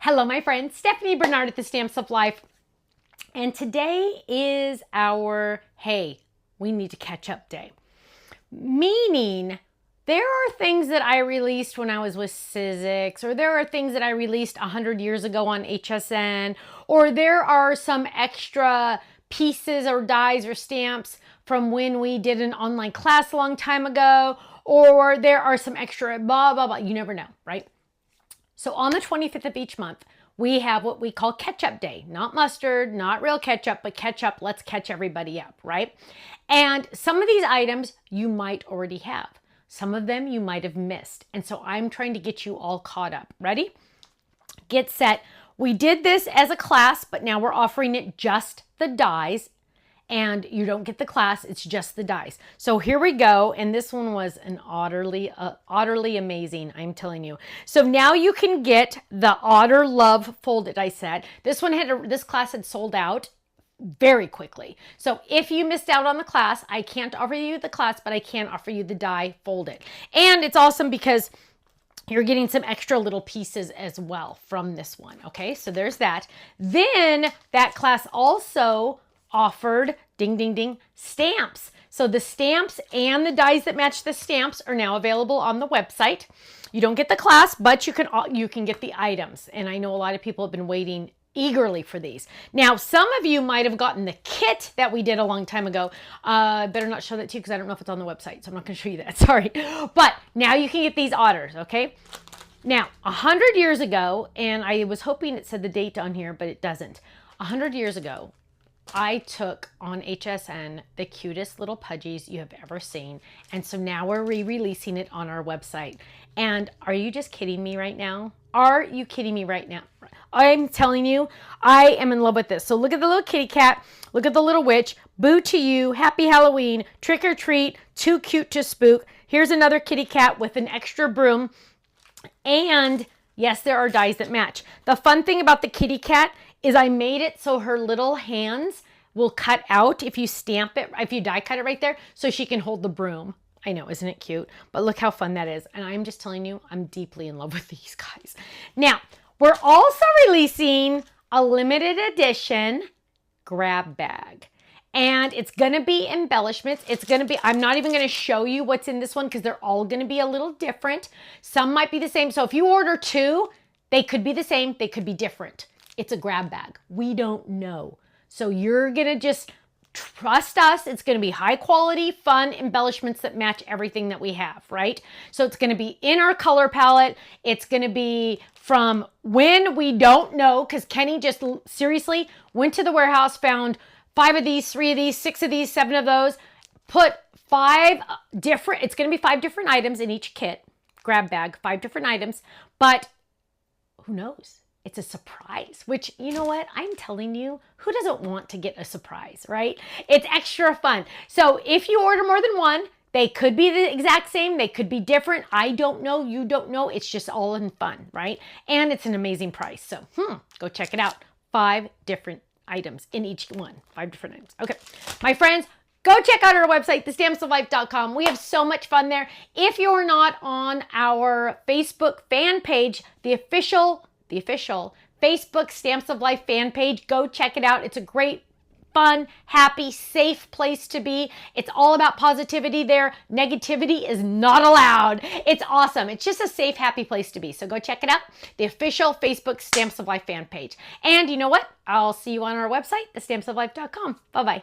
Hello, my friend. Stephanie Bernard at the Stamps of Life. And today is our, hey, we need to catch up day. Meaning, there are things that I released when I was with Sizzix, or there are things that I released 100 years ago on HSN, or there are some extra pieces or dies or stamps from when we did an online class a long time ago, or there are some extra blah, blah, blah. You never know, right? So on the 25th of each month, we have what we call catch-up day. Not mustard, not real ketchup, but ketchup. Let's catch everybody up, right? And some of these items you might already have. Some of them you might have missed. And so I'm trying to get you all caught up. Ready? Get set. We did this as a class, but now we're offering it just the dies. And you don't get the class, it's just the dies. So here we go, and this one was an utterly amazing, I'm telling you. So now you can get the Otter Fold-it Dies set. This class had sold out very quickly. So if you missed out on the class, I can't offer you the class, but I can offer you the die folded. And it's awesome because you're getting some extra little pieces as well from this one, okay? So there's that. Then that class also offered, ding, ding, ding, stamps. So the stamps and the dies that match the stamps are now available on the website. You don't get the class, but you can get the items. And I know a lot of people have been waiting eagerly for these. Now, some of you might have gotten the kit that we did a long time ago. Better not show that to you because I don't know if it's on the website, so I'm not going to show you that. Sorry. But now you can get these otters, okay? Now, 100 years ago, and I was hoping it said the date on here, but it doesn't. 100 years ago, I took on HSN the cutest little Pudgies you have ever seen. And so now we're re-releasing it on our website. And are you just kidding me right now? Are you kidding me right now? I'm telling you, I am in love with this. So look at the little kitty cat. Look at the little witch. Boo to you. Happy Halloween. Trick or treat. Too cute to spook. Here's another kitty cat with an extra broom. And yes, there are dies that match. The fun thing about the kitty cat is I made it so her little hands will cut out if you stamp it, if you die cut it right there, so she can hold the broom. I know, isn't it cute? But look how fun that is. And I'm just telling you, I'm deeply in love with these guys. Now, we're also releasing a limited edition grab bag. And it's going to be embellishments. It's going to be, I'm not even going to show you what's in this one because they're all going to be a little different. Some might be the same. So if you order two, they could be the same. They could be different. It's a grab bag. We don't know. So you're going to just trust us. It's going to be high quality, fun embellishments that match everything that we have, right? So it's going to be in our color palette. It's going to be from when we don't know, because Kenny just seriously went to the warehouse, found 5 of these, 3 of these, 6 of these, 7 of those, put 5 different, it's going to be 5 different items in each kit, grab bag, 5 different items, but who knows? It's a surprise, which, you know what? I'm telling you, who doesn't want to get a surprise, right? It's extra fun. So if you order more than one, they could be the exact same. They could be different. I don't know. You don't know. It's just all in fun, right? And it's an amazing price. So go check it out. 5 different items in each one. 5 different items. Okay, my friends, go check out our website, thestampsoflife.com. We have so much fun there. If you're not on our Facebook fan page, the official Facebook Stamps of Life fan page, go check it out. It's a great, fun, happy, safe place to be. It's all about positivity there. Negativity is not allowed. It's awesome. It's just a safe, happy place to be. So go check it out. The official Facebook Stamps of Life fan page. And you know what? I'll see you on our website, thestampsoflife.com. Bye-bye.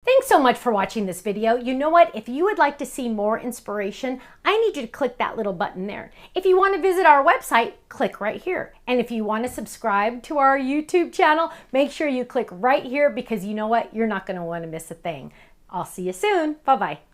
Thanks so much for watching this video. You know what? If you would like to see more inspiration, I need you to click that little button there. If you want to visit our website, click right here. And if you want to subscribe to our YouTube channel, make sure you click right here because you know what? You're not going to want to miss a thing. I'll see you soon. Bye-bye.